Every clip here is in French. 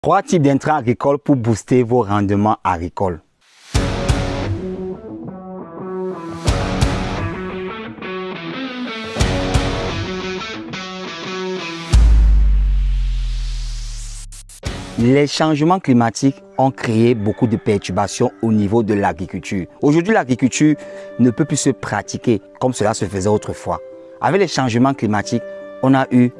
3 types d'intrants agricoles pour booster vos rendements agricoles. Les changements climatiques ont créé beaucoup de perturbations au niveau de l'agriculture. Aujourd'hui, l'agriculture ne peut plus se pratiquer comme cela se faisait autrefois. Avec les changements climatiques, on a eu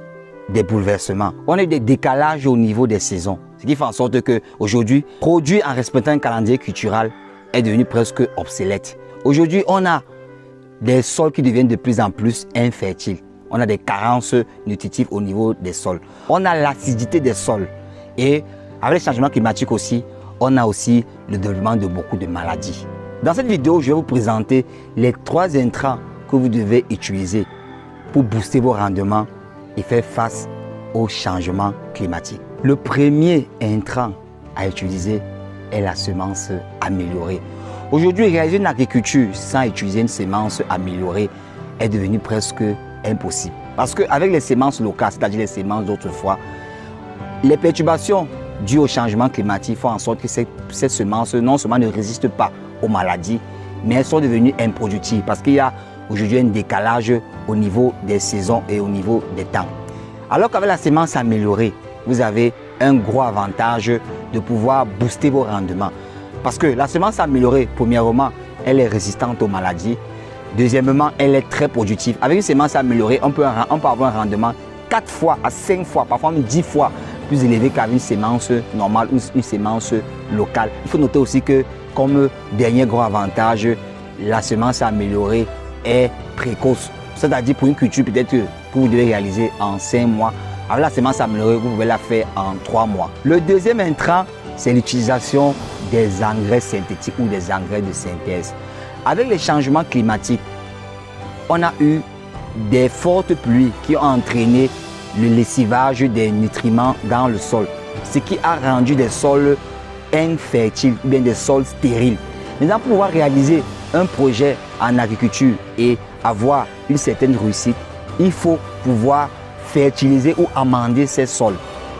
des bouleversements. On a eu des décalages au niveau des saisons. Ce qui fait en sorte qu'aujourd'hui, produire en respectant un calendrier culturel est devenu presque obsolète. Aujourd'hui, on a des sols qui deviennent de plus en plus infertiles. On a des carences nutritives au niveau des sols. On a l'acidité des sols. Et avec les changements climatiques aussi, on a aussi le développement de beaucoup de maladies. Dans cette vidéo, je vais vous présenter les 3 intrants que vous devez utiliser pour booster vos rendements et faire face aux changements climatiques. Le premier intrant à utiliser est la semence améliorée. Aujourd'hui, réaliser une agriculture sans utiliser une semence améliorée est devenu presque impossible. Parce qu'avec les semences locales, c'est-à-dire les semences d'autrefois, les perturbations dues au changement climatique font en sorte que ces semences non seulement ne résistent pas aux maladies, mais elles sont devenues improductives parce qu'il y a aujourd'hui un décalage au niveau des saisons et au niveau des temps. Alors qu'avec la semence améliorée, vous avez un gros avantage de pouvoir booster vos rendements. Parce que la semence améliorée, premièrement, elle est résistante aux maladies. Deuxièmement, elle est très productive. Avec une semence améliorée, on peut avoir un rendement 4 fois à 5 fois, parfois même 10 fois plus élevé qu'avec une semence normale ou une semence locale. Il faut noter aussi que, comme dernier gros avantage, la semence améliorée est précoce. C'est-à-dire pour une culture peut-être que vous devez réaliser en 5 mois. Avec la semence améliorée, vous pouvez la faire en 3 mois. Le deuxième intrant, c'est l'utilisation des engrais synthétiques ou des engrais de synthèse. Avec les changements climatiques, on a eu des fortes pluies qui ont entraîné le lessivage des nutriments dans le sol, ce qui a rendu des sols infertiles ou bien des sols stériles. Maintenant, pour pouvoir réaliser un projet en agriculture et avoir une certaine réussite, il faut pouvoir fertiliser ou amender ces sols.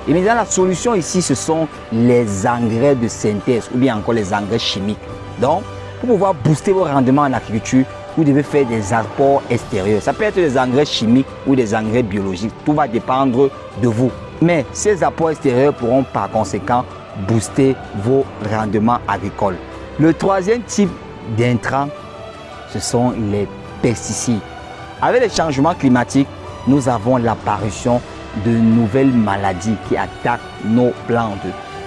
Et maintenant, la solution ici, ce sont les engrais de synthèse ou bien encore les engrais chimiques. Donc, pour pouvoir booster vos rendements en agriculture, vous devez faire des apports extérieurs. Ça peut être des engrais chimiques ou des engrais biologiques. Tout va dépendre de vous. Mais ces apports extérieurs pourront par conséquent booster vos rendements agricoles. Le troisième type d'intrants, ce sont les pesticides. Avec les changements climatiques, nous avons l'apparition de nouvelles maladies qui attaquent nos plantes.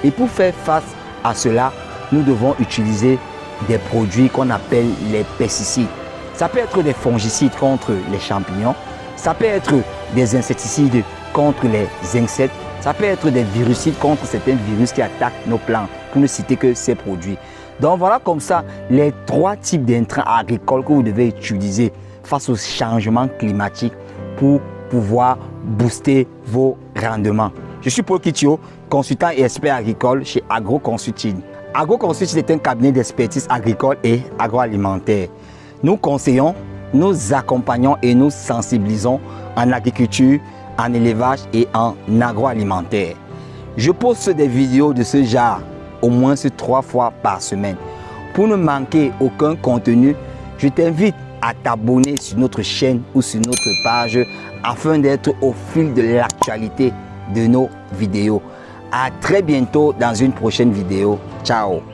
Et pour faire face à cela, nous devons utiliser des produits qu'on appelle les pesticides. Ça peut être des fongicides contre les champignons, ça peut être des insecticides contre les insectes, ça peut être des virucides contre certains virus qui attaquent nos plantes, pour ne citer que ces produits. Donc voilà comme ça les 3 types d'intrants agricoles que vous devez utiliser face aux changements climatiques pour pouvoir booster vos rendements. Je suis Paul Kitio, consultant et expert agricole chez AgroConsulting. AgroConsulting est un cabinet d'expertise agricole et agroalimentaire. Nous conseillons, nous accompagnons et nous sensibilisons en agriculture, en élevage et en agroalimentaire. Je poste des vidéos de ce genre au moins 3 fois par semaine. Pour ne manquer aucun contenu, je t'invite à t'abonner sur notre chaîne ou sur notre page afin d'être au fil de l'actualité de nos vidéos. À très bientôt dans une prochaine vidéo. Ciao!